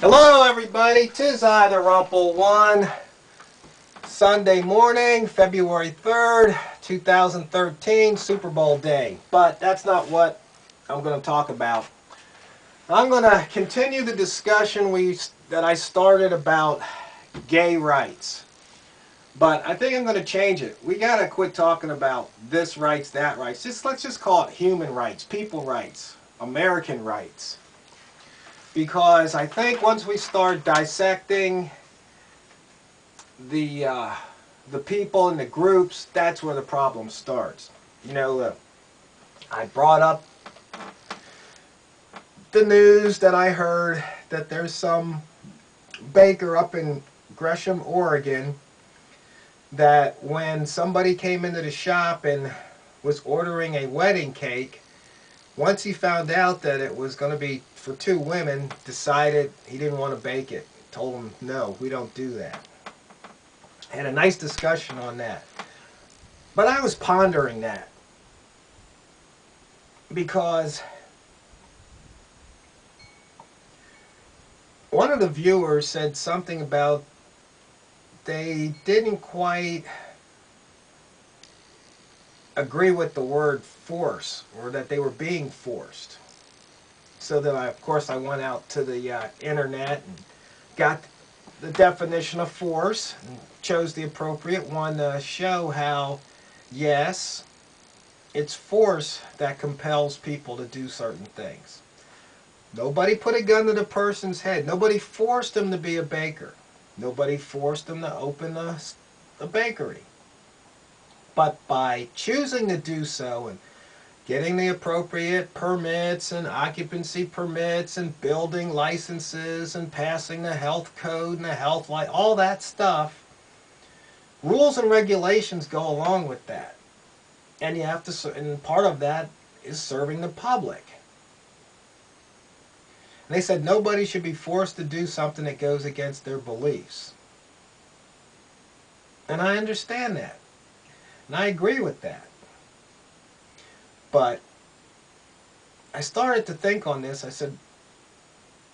Hello everybody, 'tis I, the Rumple One. Sunday morning, February 3rd, 2013, Super Bowl day. But that's not what I'm going to talk about. I'm going to continue the discussion that I started about gay rights. But I think I'm going to change it. We got to quit talking about this rights, that rights. Let's just call it human rights, people rights, American rights. Because I think once we start dissecting the people and the groups, that's where the problem starts. I brought up the news that I heard that there's some baker up in Gresham, Oregon, that when somebody came into the shop and was ordering a wedding cake, once he found out that it was going to be for two women, decided he didn't want to bake it. Told them, no, we don't do that. Had a nice discussion on that. But I was pondering that because one of the viewers said something about they didn't quite agree with the word force, or that they were being forced. So then of course I went out to the internet and got the definition of force and chose the appropriate one to show how, yes, it's force that compels people to do certain things. Nobody put a gun to the person's head. Nobody forced them to be a baker. Nobody forced them to open a bakery. But by choosing to do so and getting the appropriate permits and occupancy permits and building licenses and passing the health code and the health light, all that stuff, rules and regulations go along with that. And you have to, and part of that is serving the public. And they said nobody should be forced to do something that goes against their beliefs. And I understand that. And I agree with that. But I started to think on this. I said,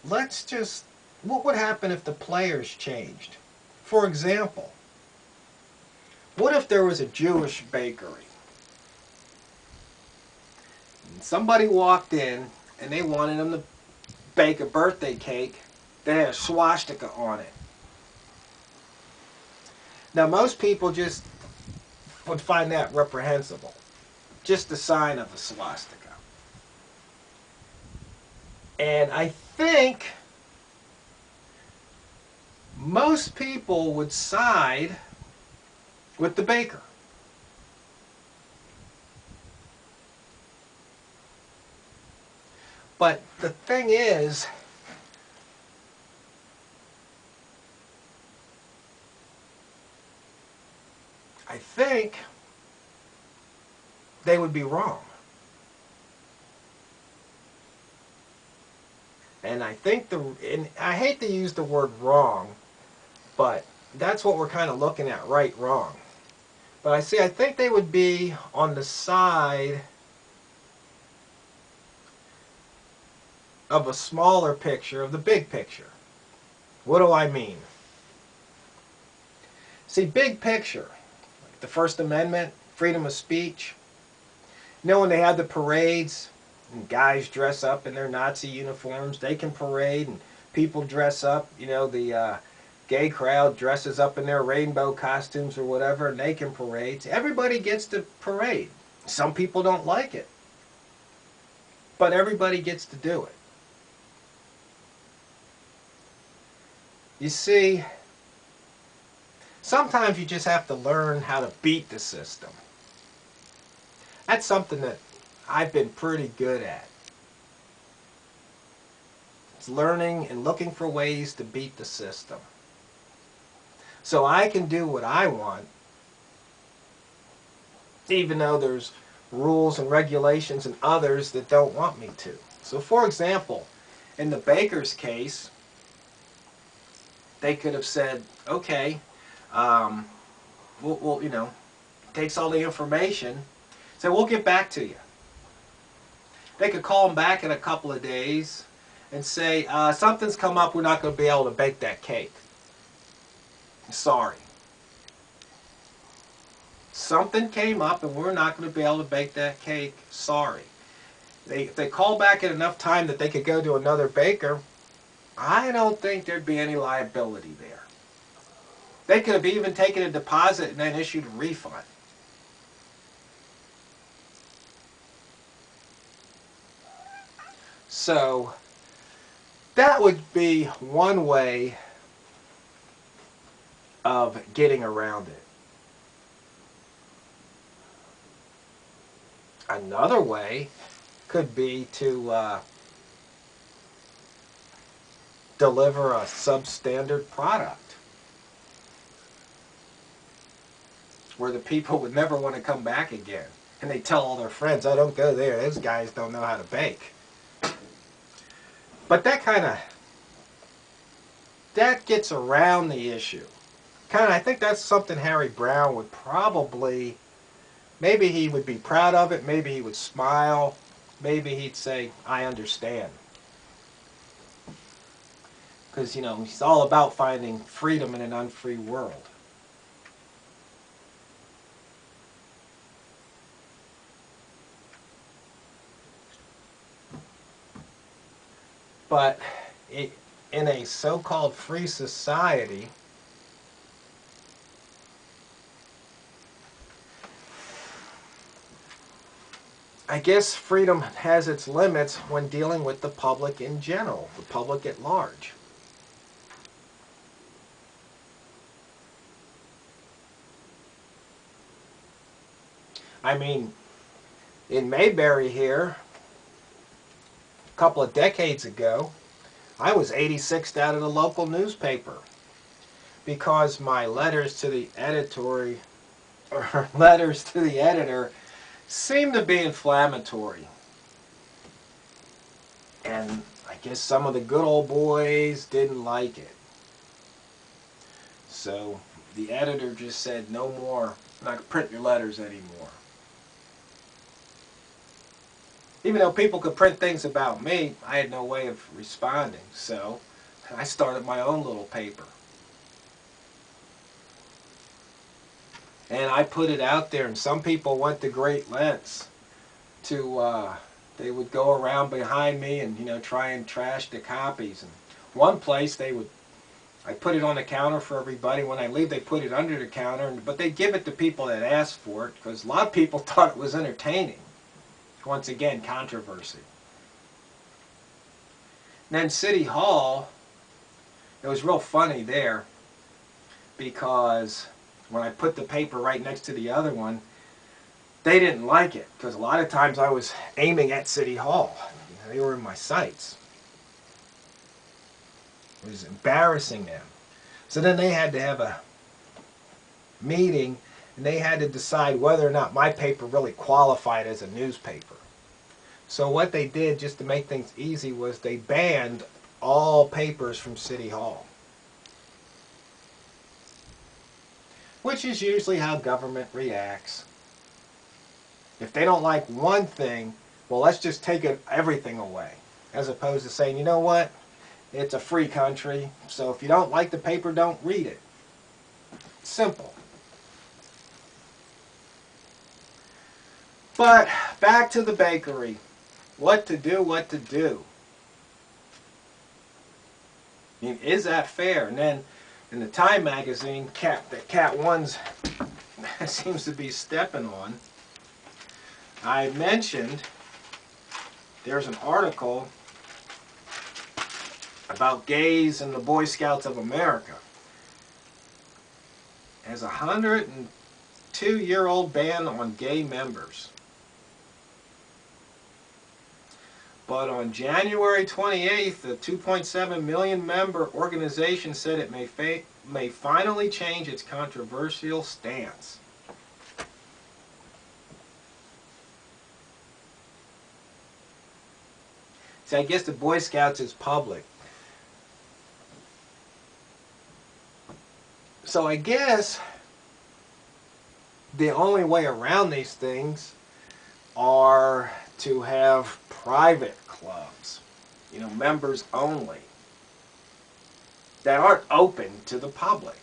what would happen if the players changed? For example, what if there was a Jewish bakery? And somebody walked in and they wanted them to bake a birthday cake that had a swastika on it. Now most people just would find that reprehensible. Just the sign of a swastika. And I think most people would side with the baker. But the thing is, I think they would be wrong. And I think and I hate to use the word wrong, but that's what we're kind of looking at, right, wrong. But I think they would be on the side of a smaller picture of the big picture. What do I mean? See, big picture, like the First Amendment, freedom of speech. You know when they have the parades and guys dress up in their Nazi uniforms, they can parade, and people dress up, the gay crowd dresses up in their rainbow costumes or whatever, and they can parade. Everybody gets to parade. Some people don't like it, but everybody gets to do it. You see, sometimes you just have to learn how to beat the system. That's something that I've been pretty good at. It's learning and looking for ways to beat the system. So I can do what I want, even though there's rules and regulations and others that don't want me to. So for example, in the baker's case, they could have said, okay, we'll takes all the information, say, we'll get back to you. They could call them back in a couple of days and say, something's come up, we're not going to be able to bake that cake. Sorry. Something came up and we're not going to be able to bake that cake. Sorry. If they call back in enough time that they could go to another baker, I don't think there'd be any liability there. They could have even taken a deposit and then issued a refund. So that would be one way of getting around it. Another way could be to deliver a substandard product where the people would never want to come back again. And they tell all their friends, oh, don't go there, those guys don't know how to bake. But that gets around the issue. I think that's something Harry Brown would probably, maybe he would be proud of it, maybe he would smile, maybe he'd say, I understand. Because, you know, he's all about finding freedom in an unfree world. But in a so-called free society, I guess freedom has its limits when dealing with the public in general, the public at large. I mean, in Mayberry here, a couple of decades ago, I was 86th out of the local newspaper because my letters to the editor seemed to be inflammatory. And I guess some of the good old boys didn't like it. So the editor just said, no more, I'm not going to print your letters anymore. Even though people could print things about me, I had no way of responding. So I started my own little paper. And I put it out there, and some people went to great lengths to, they would go around behind me and, you know, try and trash the copies. And one place I put it on the counter for everybody. When I leave, they put it under the counter, but they give it to people that ask for it, because a lot of people thought it was entertaining. Once again, controversy. And then City Hall, it was real funny there, because when I put the paper right next to the other one, they didn't like it, because a lot of times I was aiming at City Hall. They were in my sights. It was embarrassing them. So then they had to have a meeting, and they had to decide whether or not my paper really qualified as a newspaper. So what they did, just to make things easy, was they banned all papers from City Hall. Which is usually how government reacts. If they don't like one thing, well, let's just take everything away. As opposed to saying, you know what? It's a free country, so if you don't like the paper, don't read it. Simple. But back to the bakery. What to do, what to do. I mean, is that fair? And then in the Time magazine, that Cat One's seems to be stepping on, I mentioned there's an article about gays and the Boy Scouts of America. Has a 102-year-old ban on gay members. But on January 28th, the 2.7 million member organization said it may finally change its controversial stance. See, I guess the Boy Scouts is public. So I guess the only way around these things are to have private clubs. you know, members only, that aren't open to the public.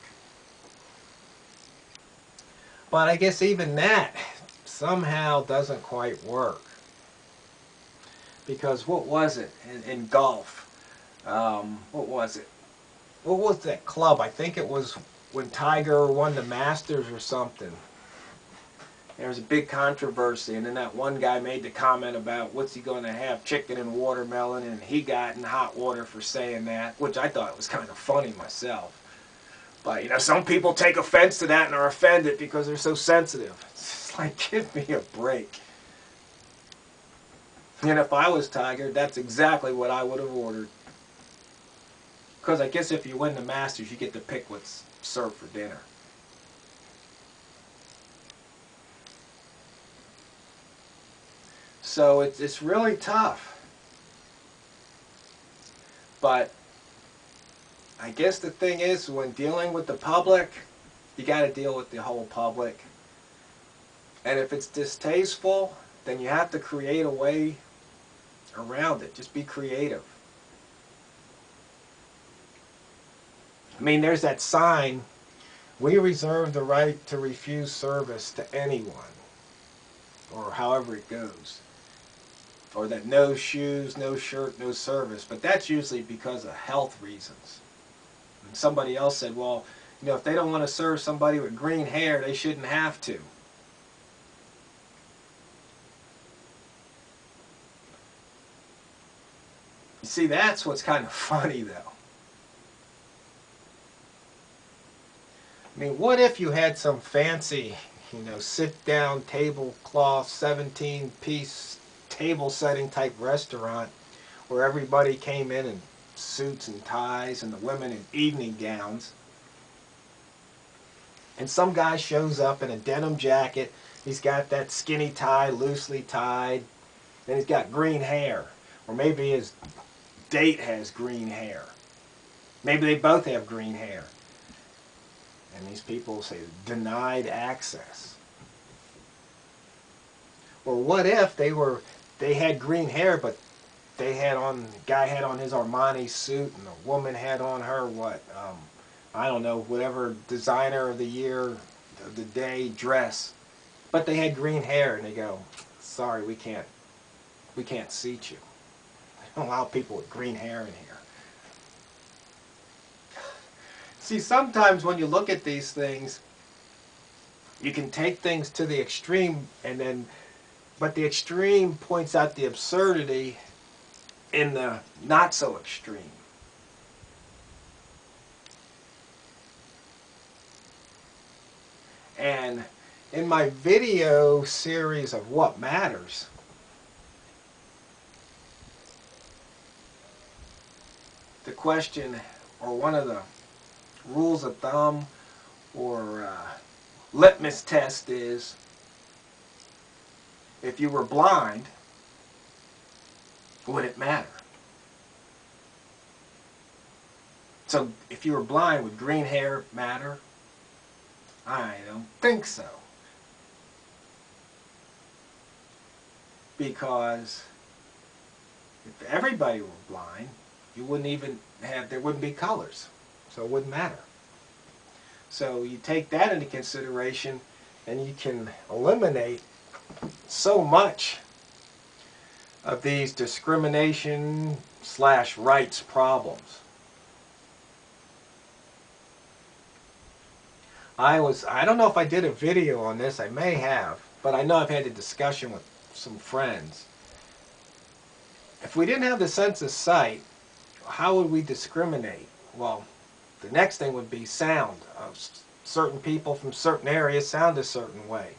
But I guess even that somehow doesn't quite work. Because what was it in golf? What was it? What was that club? I think it was when Tiger won the Masters or something. There was a big controversy, and then that one guy made the comment about what's he going to have, chicken and watermelon, and he got in hot water for saying that, which I thought was kind of funny myself. But, you know, some people take offense to that and are offended because they're so sensitive. It's just like, give me a break. And if I was Tiger, that's exactly what I would have ordered. Because I guess if you win the Masters, you get to pick what's served for dinner. So it's really tough. But I guess the thing is, when dealing with the public, you got to deal with the whole public. And if it's distasteful, then you have to create a way around it. Just be creative. I mean, there's that sign, "We reserve the right to refuse service to anyone," or however it goes. Or that no shoes, no shirt, no service. But that's usually because of health reasons. And somebody else said, well, you know, if they don't want to serve somebody with green hair, they shouldn't have to. You see, that's what's kind of funny, though. I mean, what if you had some fancy, you know, sit-down tablecloth, 17-piece table setting type restaurant where everybody came in suits and ties and the women in evening gowns, and some guy shows up in a denim jacket. He's got that skinny tie loosely tied, and he's got green hair, or maybe his date has green hair, maybe they both have green hair, and these people say denied access. Or what if they had green hair, but the guy had on his Armani suit, and the woman had on her what, I don't know, whatever designer of the year, of the day dress, but they had green hair, and they go, sorry, we can't seat you. They don't allow people with green hair in here. See, sometimes when you look at these things, you can take things to the extreme, but the extreme points out the absurdity in the not so extreme. And in my video series of What Matters, the question, or one of the rules of thumb or litmus test is, if you were blind, would it matter? So if you were blind, would green hair matter? I don't think so. Because if everybody were blind, you wouldn't even there wouldn't be colors. So it wouldn't matter. So you take that into consideration, and you can eliminate so much of these discrimination/rights problems. I don't know if I did a video on this, I may have, but I know I've had a discussion with some friends. If we didn't have the sense of sight, how would we discriminate? Well, the next thing would be sound. Certain people from certain areas sound a certain way.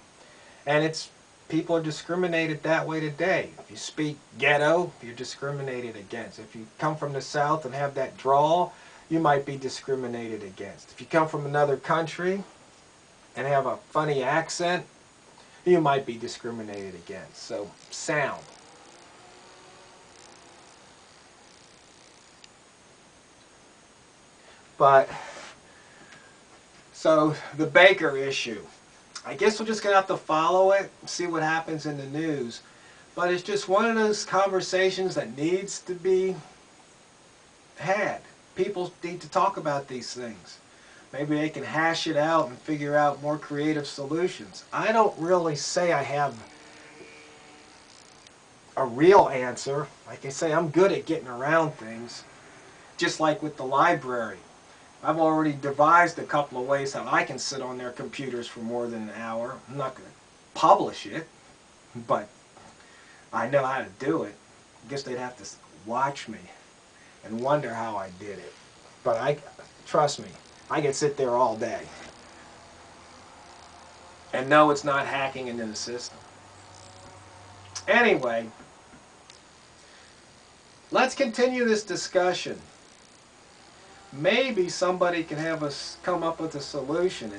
And people are discriminated that way today. If you speak ghetto, you're discriminated against. If you come from the South and have that drawl, you might be discriminated against. If you come from another country and have a funny accent, you might be discriminated against. So, sound. But, so the Baker issue. I guess we're just going to have to follow it and see what happens in the news. But it's just one of those conversations that needs to be had. People need to talk about these things. Maybe they can hash it out and figure out more creative solutions. I don't really say I have a real answer. Like I say, I'm good at getting around things. Just like with the library. I've already devised a couple of ways how I can sit on their computers for more than an hour. I'm not going to publish it, but I know how to do it. I guess they'd have to watch me and wonder how I did it. But trust me, I can sit there all day and know it's not hacking into the system. Anyway, let's continue this discussion. Maybe somebody can have us come up with a solution,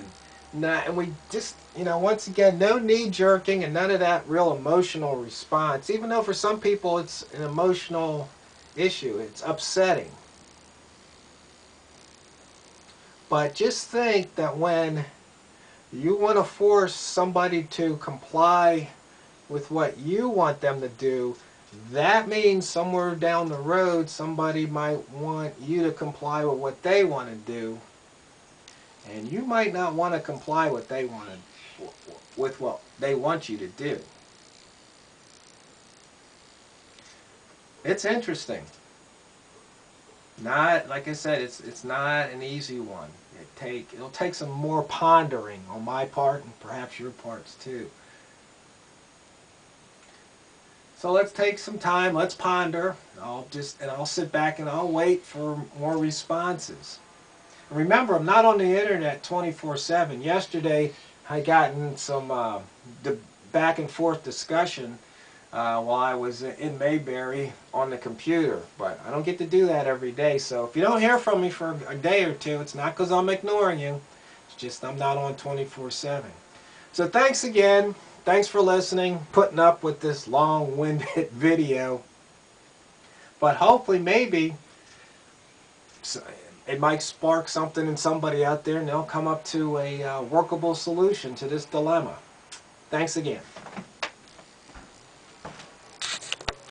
and we just, once again, no knee-jerking and none of that real emotional response, even though for some people it's an emotional issue. It's upsetting. But just think that when you want to force somebody to comply with what you want them to do, that means somewhere down the road somebody might want you to comply with what they want to do, and you might not want to comply with what they want you to do. It's interesting. Not, like I said, it's not an easy one. It'll take some more pondering on my part and perhaps your parts too. So let's take some time, let's ponder. I'll sit back and I'll wait for more responses. And remember, I'm not on the internet 24/7. Yesterday, I got in some back and forth discussion while I was in Mayberry on the computer. But I don't get to do that every day. So if you don't hear from me for a day or two, it's not because I'm ignoring you. It's just I'm not on 24/7. So thanks again. Thanks for listening, putting up with this long-winded video. But hopefully, maybe, it might spark something in somebody out there and they'll come up to a workable solution to this dilemma. Thanks again.